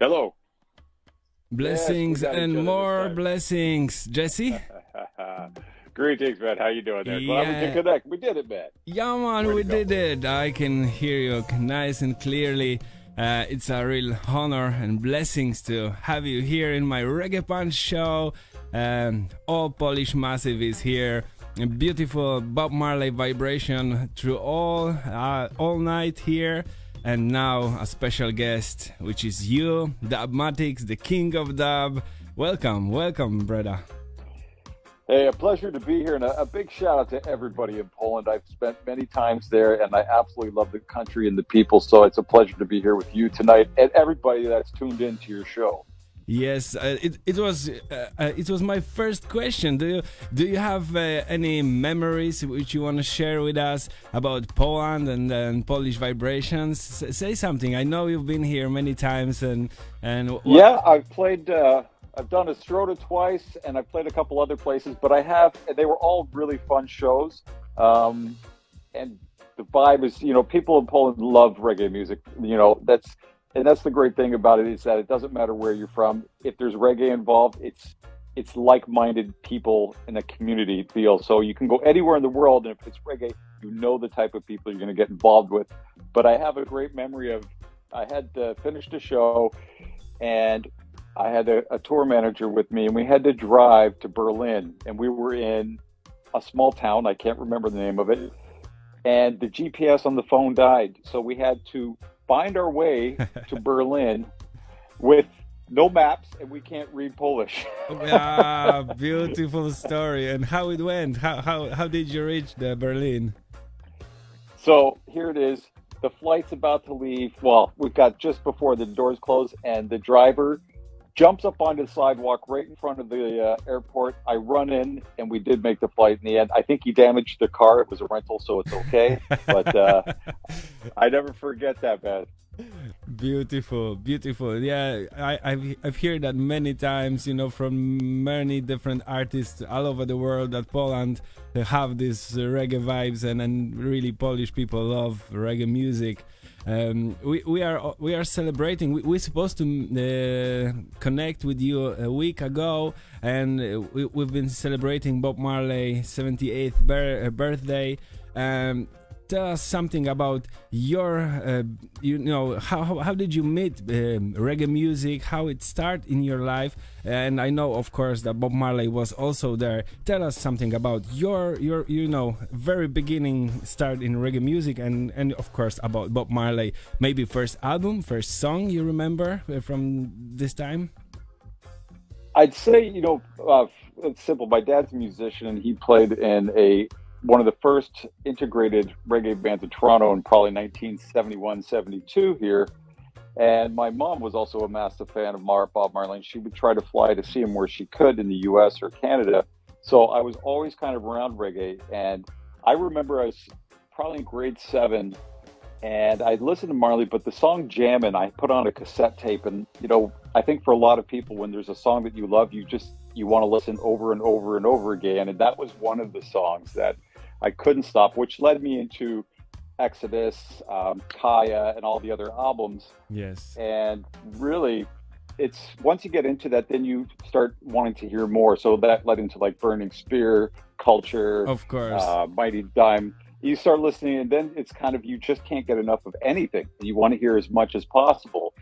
Hello. Blessings Yes, we got each and other this more time. blessings, Jesse. Greetings, man. How you doing there? Glad we could Yeah, connect. We did it, man. yeah, man, Way to we go. did it. I can hear you nice and clearly. It's a real honor and blessings to have you here in my Reggae Punch show. All Polish Massive is here. A beautiful Bob Marley vibration through all night here. And now a special guest, which is you, Dubmatix, the king of dub. Welcome, brother. Hey, a pleasure to be here, and a big shout out to everybody in Poland. I've spent many times there, and I absolutely love the country and the people. So it's a pleasure to be here with you tonight, and everybody that's tuned into your show. Yes, it was my first question. Do you have any memories which you want to share with us about Poland and Polish vibrations? Say something. I know you've been here many times and Yeah, I've played. I've done Ostroda twice, and I've played a couple other places. But they were all really fun shows. And the vibe is, people in Poland love reggae music. That's the great thing about it, is that it doesn't matter where you're from. If there's reggae involved, it's like-minded people in a community feel. So you can go anywhere in the world, and if it's reggae, you know the type of people you're going to get involved with. But I have a great memory of, I had finished a show, and I had a tour manager with me, and we had to drive to Berlin, and we were in a small town. I can't remember the name of it. And the GPS on the phone died. So we had to find our way to Berlin with no maps, and we can't read Polish. Ah, beautiful story. And how it went? How did you reach the Berlin? So here it is. The flight's about to leave. Well, we've got just before the doors close, and the driver jumps up onto the sidewalk right in front of the airport. I run in, and we did make the flight in the end. I think he damaged the car. It was a rental, so it's okay. But I never forget that, man. Beautiful, beautiful. Yeah, I've heard that many times, from many different artists all over the world, that Poland have these reggae vibes, and really Polish people love reggae music. We are celebrating. We're supposed to connect with you a week ago, and we've been celebrating Bob Marley's 78th birthday. Tell us something about your, how did you meet reggae music? How it started in your life? And I know, of course, that Bob Marley was also there. Tell us something about your very beginning start in reggae music, and of course about Bob Marley. Maybe first album, first song you remember from this time. I'd say, it's simple. My dad's a musician, and he played in one of the first integrated reggae bands in Toronto in probably 1971, 72 here. And my mom was also a massive fan of Bob Marley, and she would try to fly to see him where she could in the US or Canada. So I was always kind of around reggae. And I remember I was probably in grade 7, and I listened to Marley, but the song Jammin', I put on a cassette tape. And, I think for a lot of people, when there's a song that you love, you want to listen over and over and over again. And that was one of the songs that I couldn't stop, which led me into Exodus, K-Jah, and all the other albums. Yes. And really, it's once you get into that, then you start wanting to hear more. So that led into like Burning Spear, Culture, Of course. Mighty Dime. You start listening, and then it's kind of, you just can't get enough of anything. You want to hear as much as possible.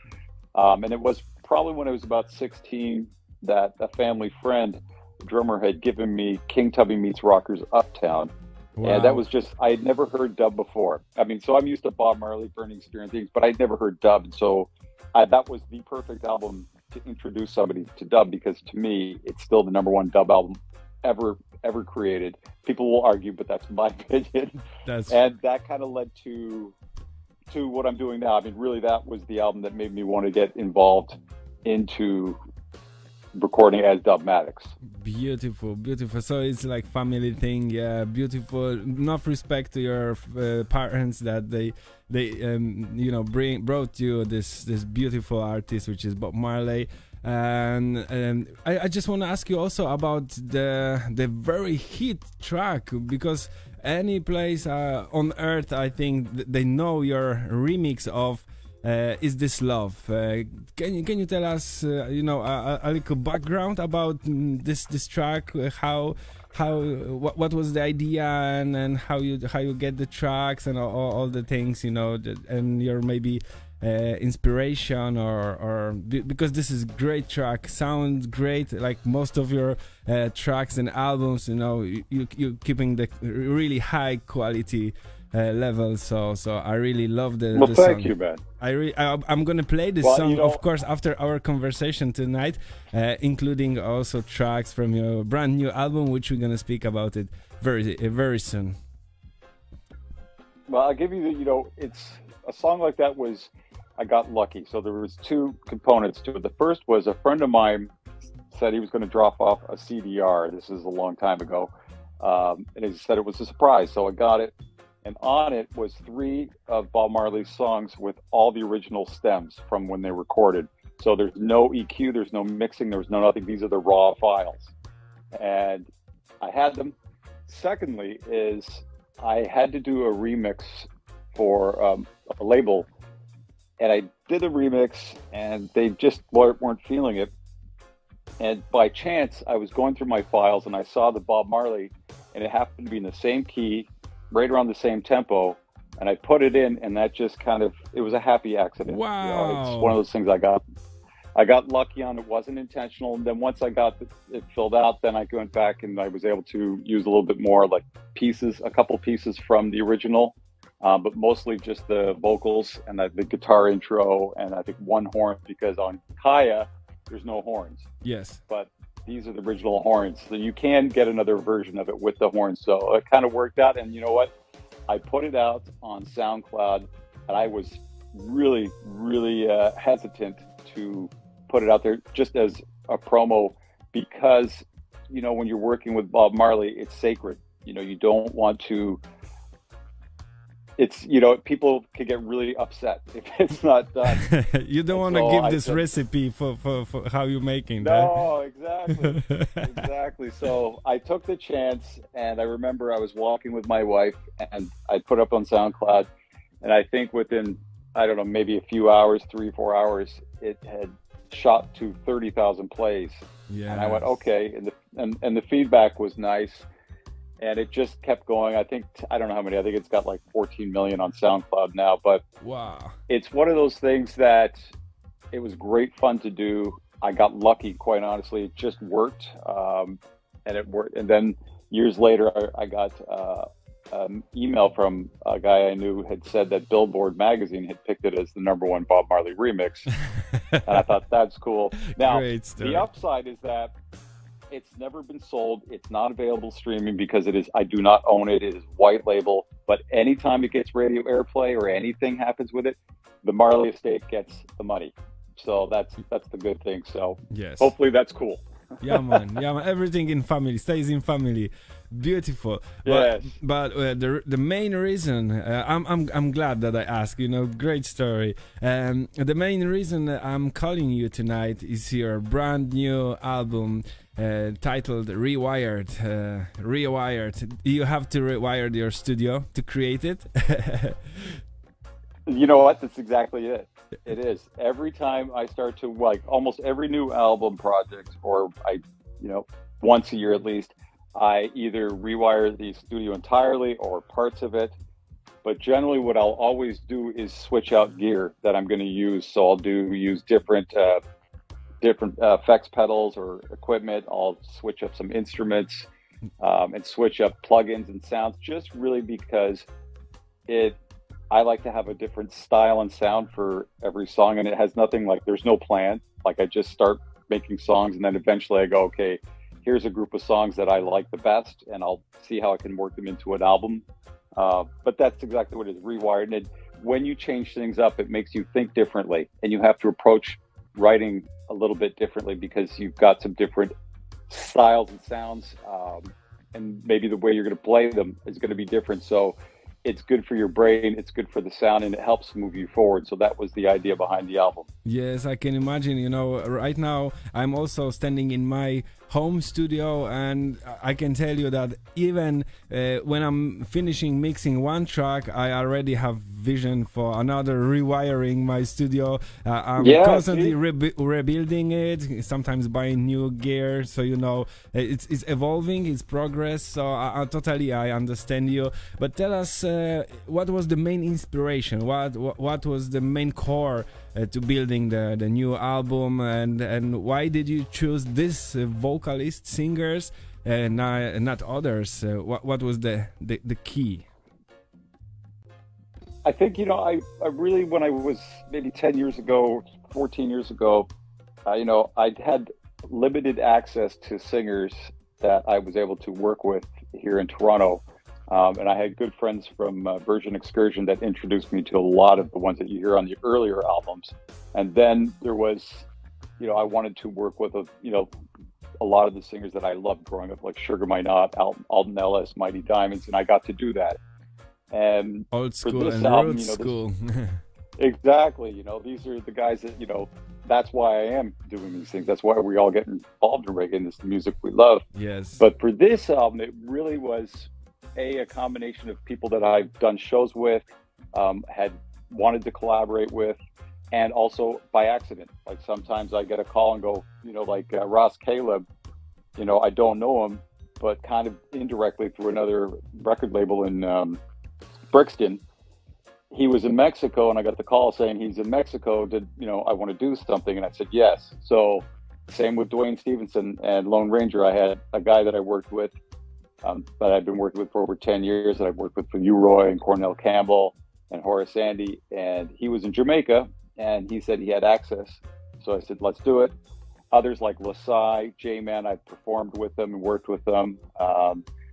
And it was probably when I was about 16 that a family friend, drummer, had given me King Tubby Meets Rockers Uptown. Wow. And that was just, I had never heard dub before. I mean, so I'm used to Bob Marley, Burning Spear and things, but I'd never heard dub. And so that was the perfect album to introduce somebody to dub, because to me, it's still the #1 dub album ever created. People will argue, but that's my opinion. And that kind of led to what I'm doing now. I mean, really, that was the album that made me want to get involved into recording as Dubmatix. Beautiful, beautiful. So it's like family thing. Yeah, beautiful. Enough respect to your parents that they brought you this beautiful artist, which is Bob Marley. And I just want to ask you also about the very hit track, because any place on earth, I think they know your remix of Is This Love? Can you tell us, you know, a little background about this track? What was the idea, and how you get the tracks and all the things, you know, and your maybe inspiration, or because this is great track, sounds great, like most of your tracks and albums, you know, you keeping the really high quality level, so I really love the well, the thank song. you, man. I'm gonna play this song, you know, of course, after our conversation tonight, including also tracks from your brand new album, which we're gonna speak about it very soon. Well, I'll give you the, you know, it's a song like that was, I got lucky. So there was two components to it. The first was a friend of mine said he was going to drop off a CDR. This is a long time ago. And he said it was a surprise. So I got it. And on it was 3 of Bob Marley's songs with all the original stems from when they recorded. So there's no EQ, there's no mixing, there's no nothing. These are the raw files. And I had them. Secondly is I had to do a remix for a label. And I did a remix and they just weren't feeling it. And by chance, I was going through my files and I saw the Bob Marley, and it happened to be in the same key, right around the same tempo, and I put it in, and that just kind of, it was a happy accident. Wow. You know, it's one of those things I got lucky on. It wasn't intentional. And then once I got it filled out, then I went back and I was able to use a little bit more, like pieces, a couple pieces from the original, but mostly just the vocals and the guitar intro, and I think one horn, because on K-Jah, there's no horns. Yes. But these are the original horns. So you can get another version of it with the horns. So it kind of worked out. And you know what? I put it out on SoundCloud, and I was really, really hesitant to put it out there just as a promo, because, you know, when you're working with Bob Marley, it's sacred. You know, you don't want to, it's, you know, people could get really upset if it's not done. You don't want to give this recipe for how you're making that. No, exactly. Exactly. So I took the chance, and I remember I was walking with my wife, and I put up on SoundCloud, and I think within, I don't know, maybe a few hours, 3-4 hours, it had shot to 30,000 plays. Yeah. And I went, okay. And the feedback was nice. And it just kept going. I think, I don't know how many, I think it's got like 14 million on SoundCloud now, but wow, it's one of those things that it was great fun to do. I got lucky, quite honestly. It just worked. And it worked. And then years later, I got an email from a guy I knew had said that Billboard magazine had picked it as the #1 Bob Marley remix. And I thought, that's cool. Now, the upside is that it's never been sold. It's not available streaming because it is, I do not own it. It is white label. But anytime it gets radio airplay or anything happens with it, the Marley estate gets the money. So that's the good thing. So yes, hopefully that's cool. Yeah, man. Yeah, man. Everything in family stays in family. Beautiful. Yes. But the main reason I'm glad that I asked. You know, great story. The main reason I'm calling you tonight is your brand new album titled ReWired. ReWired. You have to rewire your studio to create it. You know what? That's exactly it. It is. Every time I start to, like, almost every new album project, or once a year at least, I either rewire the studio entirely or parts of it. But generally what I'll always do is switch out gear that I'm going to use. So I'll use different effects pedals or equipment. I'll switch up some instruments and switch up plugins and sounds, just really because I like to have a different style and sound for every song, and it has nothing, like, there's no plan. Like, I just start making songs, and then eventually I go, okay, here's a group of songs that I like the best, and I'll see how I can work them into an album. But that's exactly what it is, rewired. And when you change things up, it makes you think differently, and you have to approach writing a little bit differently because you've got some different styles and sounds, and maybe the way you're going to play them is going to be different. So it's good for your brain, it's good for the sound, and it helps move you forward. So that was the idea behind the album. Yes, I can imagine. You know, right now I'm also standing in my home studio, and I can tell you that even when I'm finishing mixing one track, I already have vision for another, rewiring my studio. I'm constantly rebuilding it, sometimes buying new gear, so you know, it's evolving, it's progress. So I totally understand you. But tell us, what was the main inspiration? What was the main core to building the new album, and why did you choose this vocalist, singers, not others? What was the key? I think, you know, I really, when I was maybe 10 years ago, 14 years ago, you know, I had limited access to singers that I was able to work with here in Toronto. And I had good friends from Virgin Excursion that introduced me to a lot of the ones that you hear on the earlier albums. And then there was, you know, I wanted to work with, you know, a lot of the singers that I loved growing up, like Sugar My Knot, Alton Ellis, Mighty Diamonds, and I got to do that. And old school for this and album, road school. Exactly. You know, these are the guys that, you know, that's why I am doing these things. That's why we all get involved in reggae and this music we love. Yes. But for this album, it really was a combination of people that I've done shows with, had wanted to collaborate with, and also by accident. Like sometimes I get a call and go, you know, like Ross Caleb, you know, I don't know him, but kind of indirectly through another record label in Brixton, he was in Mexico, and I got the call saying he's in Mexico. Did, you know, I want to do something? And I said yes. So same with Dwayne Stevenson and Lone Ranger. I had a guy that I worked with, that I've been working with for over 10 years, that I've worked with for U-Roy and Cornell Campbell and Horace Andy, and he was in Jamaica, and he said he had access. So I said, let's do it. Others like Lasai, J-Man, I've performed with them and worked with them.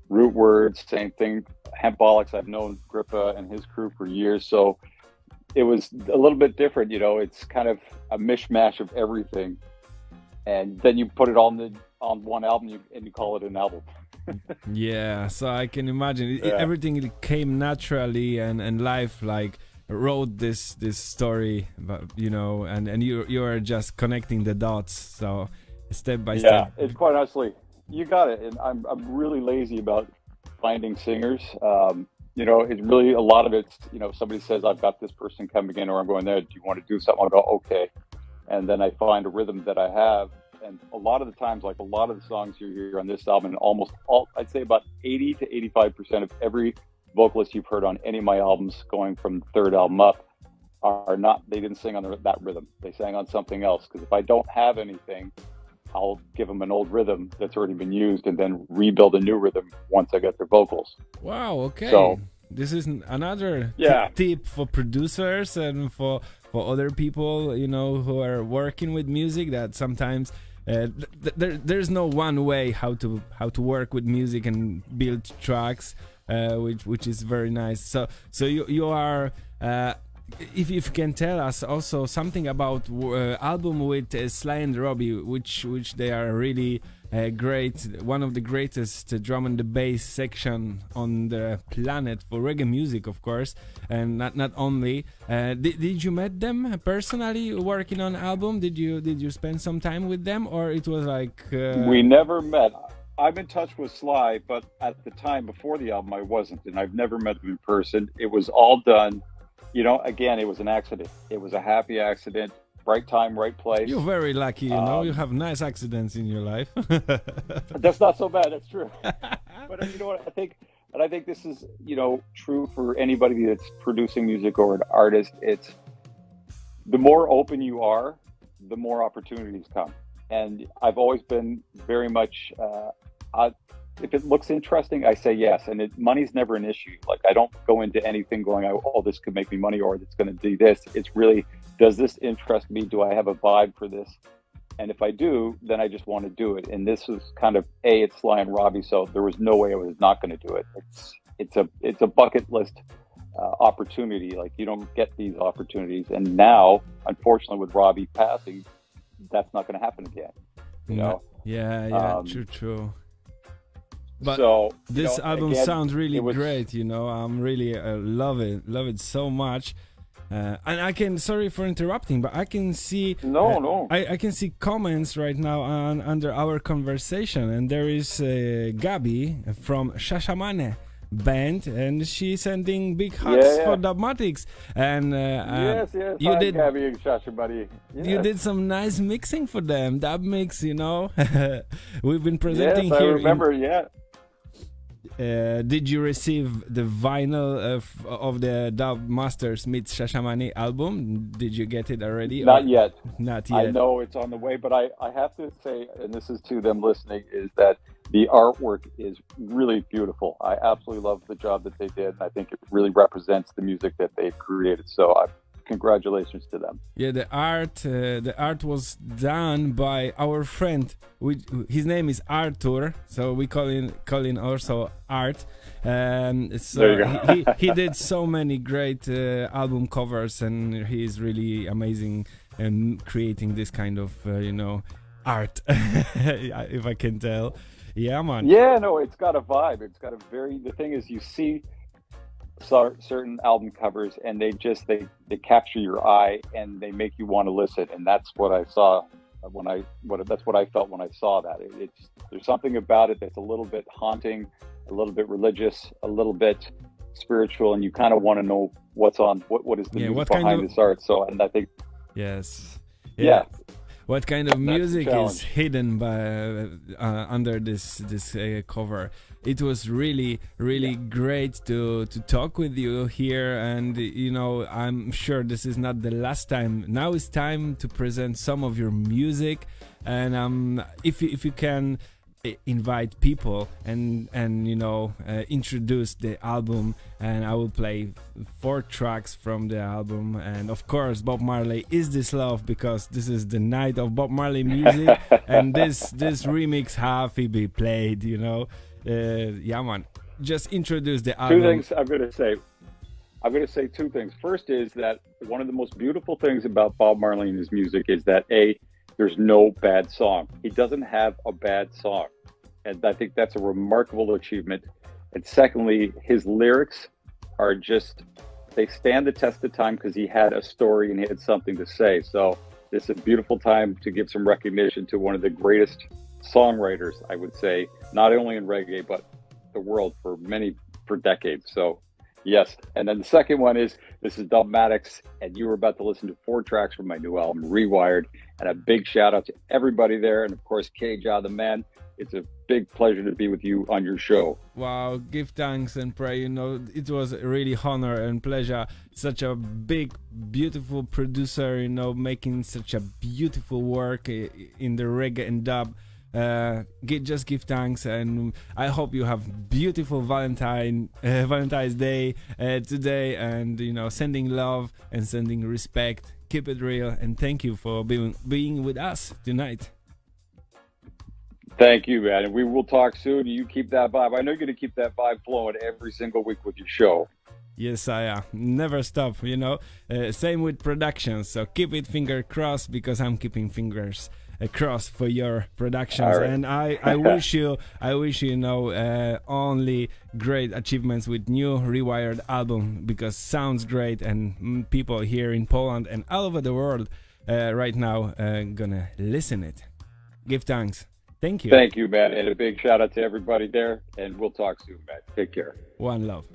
Root Words, same thing. Hempbolics, I've known Grippa and his crew for years. So it was a little bit different, you know, it's kind of a mishmash of everything. And then you put it on one album and you call it an album. Yeah, so I can imagine everything came naturally, and life like wrote this story, but you know, and you are just connecting the dots, so step by step. Yeah, it's quite honestly, you got it. And I'm really lazy about finding singers. You know, it's really a lot of it's, you know, somebody says I've got this person coming in, or I'm going there, do you want to do something? I'll go, okay. And then I find a rhythm that I have. And a lot of the times, like a lot of the songs you hear on this album, and almost all, I'd say about 80 to 85% of every vocalist you've heard on any of my albums going from the third album up are not, they didn't sing on that rhythm. They sang on something else. Because if I don't have anything, I'll give them an old rhythm that's already been used and then rebuild a new rhythm once I get their vocals. Wow, okay. So this is another tip for producers and for other people, you know, who are working with music, that sometimes there's no one way how to work with music and build tracks, which is very nice. So you are if you can tell us also something about album with Sly and Robbie, which they are really great, one of the greatest drum and the bass section on the planet for reggae music, of course, and not only. Did you met them personally working on album? Did you spend some time with them, or it was like we never met? I'm in touch with Sly, but at the time before the album I wasn't, and I've never met him in person. It was all done, you know, again, it was an accident. It was a happy accident. Right time, right place. You're very lucky, you know. You have nice accidents in your life. That's not so bad. That's true. But you know what? I think this is, you know, true for anybody that's producing music or an artist. It's the more open you are, the more opportunities come. And I've always been very much, if it looks interesting, I say yes. And money's never an issue. Like, I don't go into anything going, oh, this could make me money, or it's going to do this. It's really, does this interest me? Do I have a vibe for this? And if I do, then I just want to do it. And this was kind of, it's Sly and Robbie, so there was no way I was not going to do it. It's a bucket list opportunity. Like, you don't get these opportunities. And now, unfortunately, with Robbie passing, that's not going to happen again. You know? Yeah, true. But so, this album sounds really great, you know. I'm really love it so much. And I can, sorry for interrupting, but I can see no. I can see comments right now under our conversation, and there is Gabi from Shashamane band, and she's sending big hugs for Dubmatix. And yes, you hi, did Gabi and Shashamane. Yes. You did some nice mixing for them, dub mix, you know. We've been presenting yes, here. I remember, Did you receive the vinyl of the Dub Masters meets Shashamane album? Did you get it already? Not yet. Not yet. I know it's on the way, but I have to say, and this is to them listening, is that the artwork is really beautiful. I absolutely love the job that they did, and I think it really represents the music that they've created. So congratulations to them. Yeah, the art was done by our friend. His name is Arthur, so we call him also Art. So there you go. he did so many great album covers, and he's really amazing in creating this kind of art, if I can tell. Yeah, man. Yeah, no, it's got a vibe. It's got a the thing is, you see certain album covers and they capture your eye and they make you want to listen, and that's what I saw that's what I felt when I saw that. There's something about it that's a little bit haunting, a little bit religious, a little bit spiritual, and you kind of want to know what is the music behind this art. So, and I think what kind of music is hidden by under this cover? It was really great to talk with you here, and I'm sure this is not the last time. Now it's time to present some of your music, and if you can invite people and introduce the album, and I will play 4 tracks from the album. And of course, Bob Marley, Is This Love, because this is the night of Bob Marley music, and this remix have to be played, yeah, man. Just introduce the album. 2 things I'm going to say 2 things. First is that one of the most beautiful things about Bob Marley and his music is that there's no bad song. He doesn't have a bad song. And I think that's a remarkable achievement. And secondly, his lyrics are they stand the test of time because he had a story and he had something to say. So this is a beautiful time to give some recognition to one of the greatest songwriters, I would say, not only in reggae, but the world for decades. So yes. And then the second one is, this is Dubmatix, and you were about to listen to 4 tracks from my new album, ReWired. And a big shout out to everybody there. And of course, K-Jah, the man. It's a big pleasure to be with you on your show. Wow, give thanks and pray. It was a really honor and pleasure. Such a big, beautiful producer, making such a beautiful work in the reggae and dub. Just give thanks, and I hope you have beautiful Valentine's Day today, and sending love and sending respect. Keep it real, and thank you for being with us tonight. Thank you, man. And we will talk soon. You keep that vibe. I know you're going to keep that vibe flowing every single week with your show. Yes, I never stop, Same with productions. So keep it finger crossed, because I'm keeping fingers crossed for your productions. Right. And I wish you only great achievements with new ReWired album, because sounds great, and people here in Poland and all over the world right now gonna listen it. Give thanks. Thank you. Thank you, man. And a big shout out to everybody there. And we'll talk soon, man. Take care. One love.